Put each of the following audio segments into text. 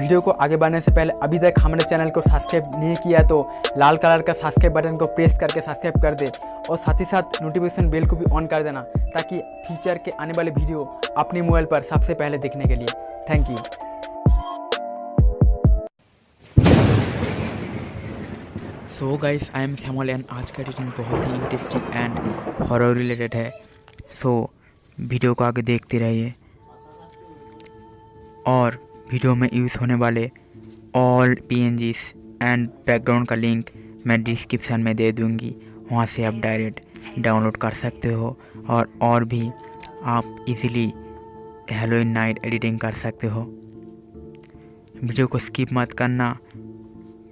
Video को आगे बढ़ने से पहले अभी तक हमारे चैनल को सब्सक्राइब नहीं किया तो लाल कलर का सब्सक्राइब बटन को प्रेस करके सब्सक्राइब कर दे और साथ ही साथ नोटिफिकेशन बेल को भी ऑन कर देना ताकि फ्यूचर के आने वाले वीडियो अपने मोबाइल पर सबसे पहले देखने के लिए। Thank you. So guys, I am Samuel and आज का एडिटिंग बहुत ही इंटरेस्टिंग एंड हॉरर रिलेटेड है। सो वीडियो को आगे देखते रहिए और वीडियो में यूज़ होने वाले ऑल PNGs एंड बैकग्राउंड का लिंक मैं डिस्क्रिप्शन में दे दूंगी, वहाँ से आप डायरेक्ट डाउनलोड कर सकते हो और भी आप इजीली हैलोवीन नाइट एडिटिंग कर सकते हो। वीडियो को स्किप मत करना,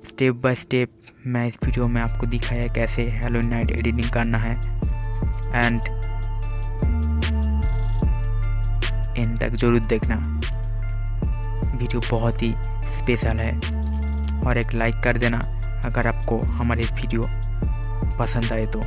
स्टेप बाय स्टेप मैं इस वीडियो में आपको दिखाया कैसे हैलोवीन नाइट एडिटिंग करना है एंड एंड तक ज़रूर देखना। वीडियो बहुत ही स्पेशल है और एक लाइक कर देना अगर आपको हमारी वीडियो पसंद आए तो।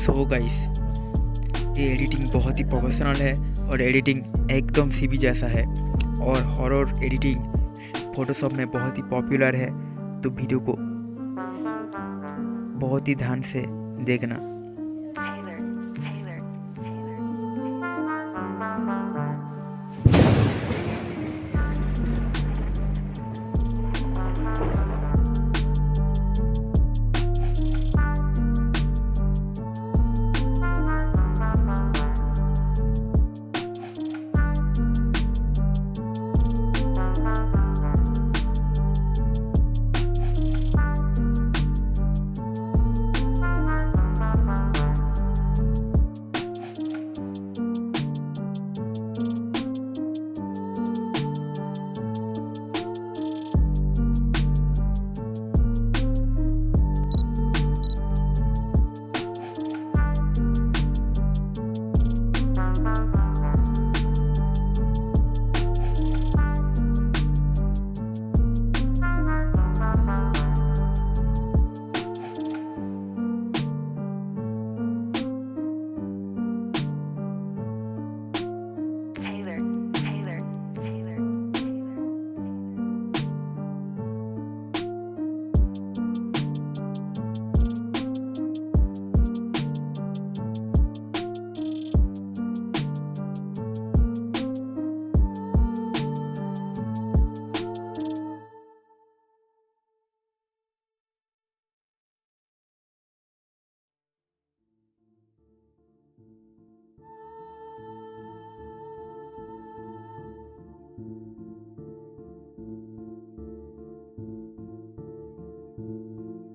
सो गाइस, ये एडिटिंग बहुत ही प्रोफेशनल है और एडिटिंग एकदम सीबी जैसा है और हॉरर एडिटिंग फोटोशॉप में बहुत ही पॉपुलर है, तो वीडियो को बहुत ही ध्यान से देखना।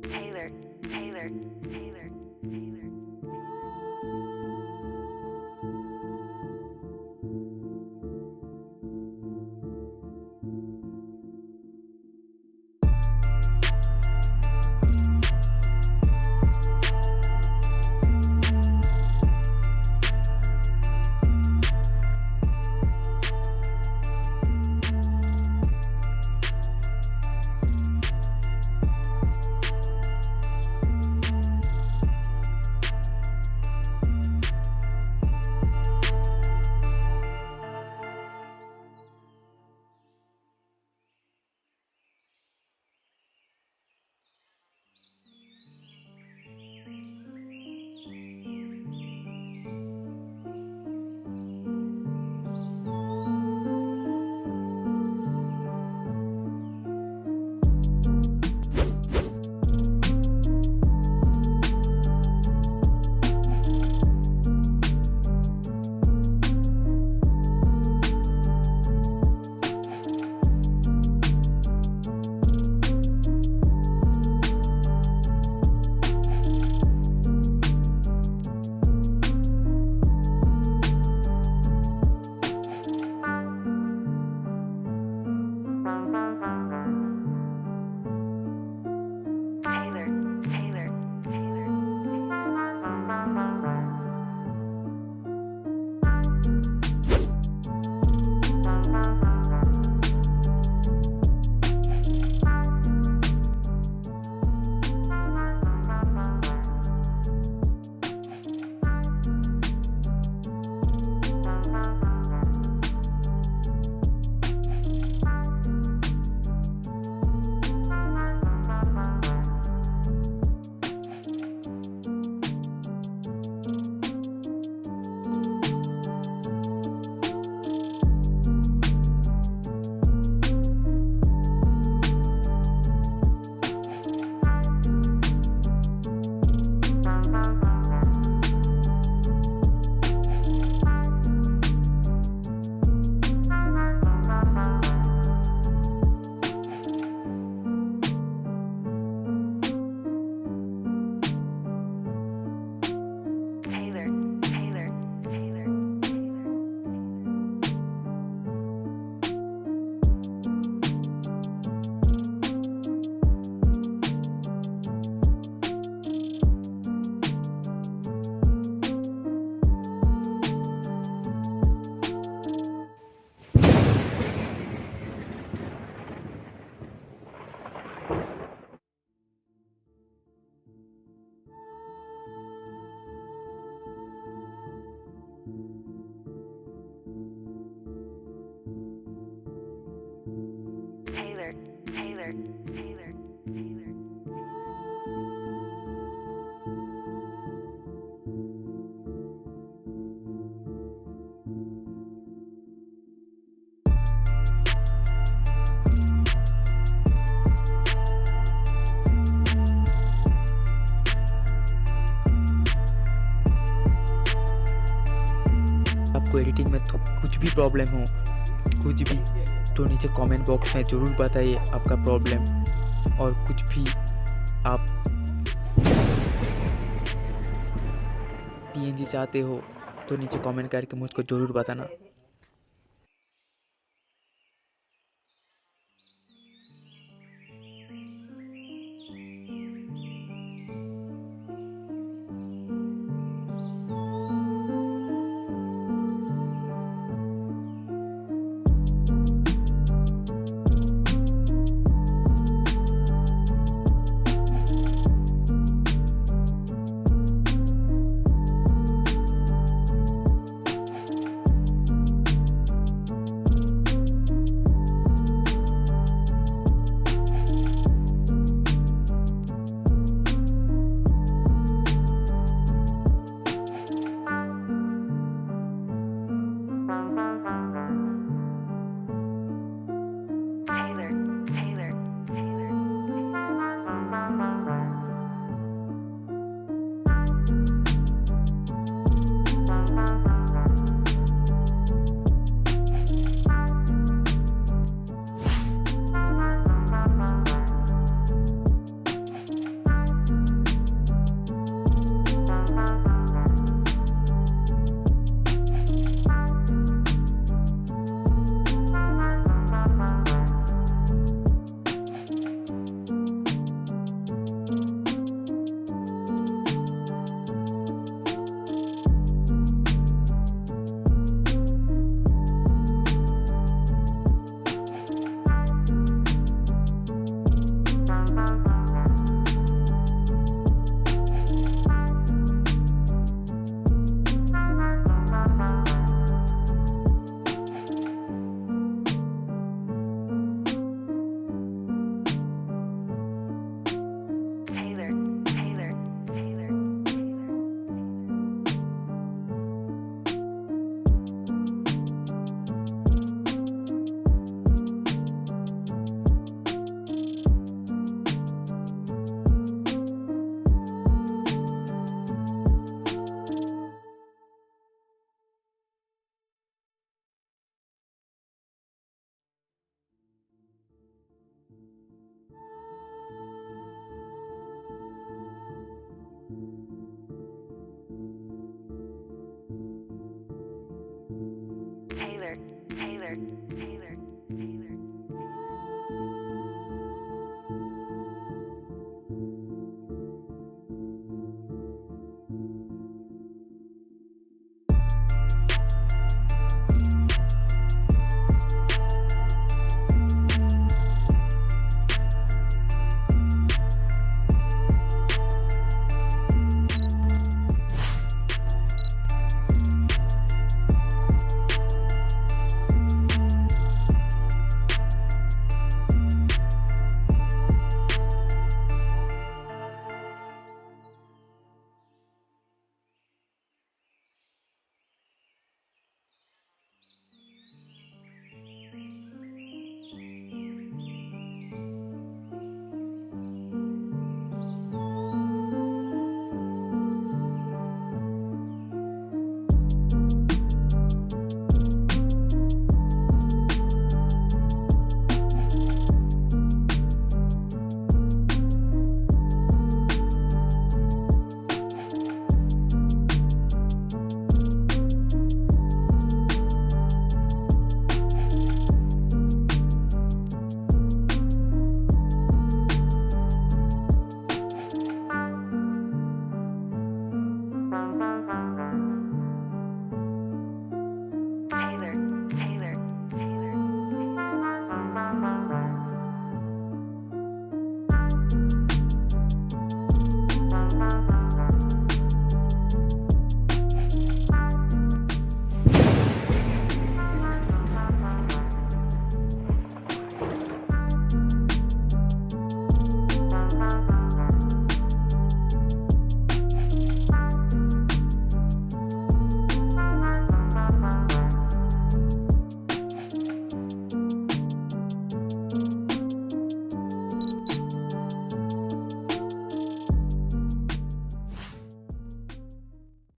Taylor. आपको एडिटिंग में तो कुछ भी प्रॉब्लम हो, कुछ भी, तो नीचे कमेंट बॉक्स में ज़रूर बताइए आपका प्रॉब्लम। और कुछ भी आप पीएनजी चाहते हो तो नीचे कमेंट करके मुझको ज़रूर बताना। Taylor.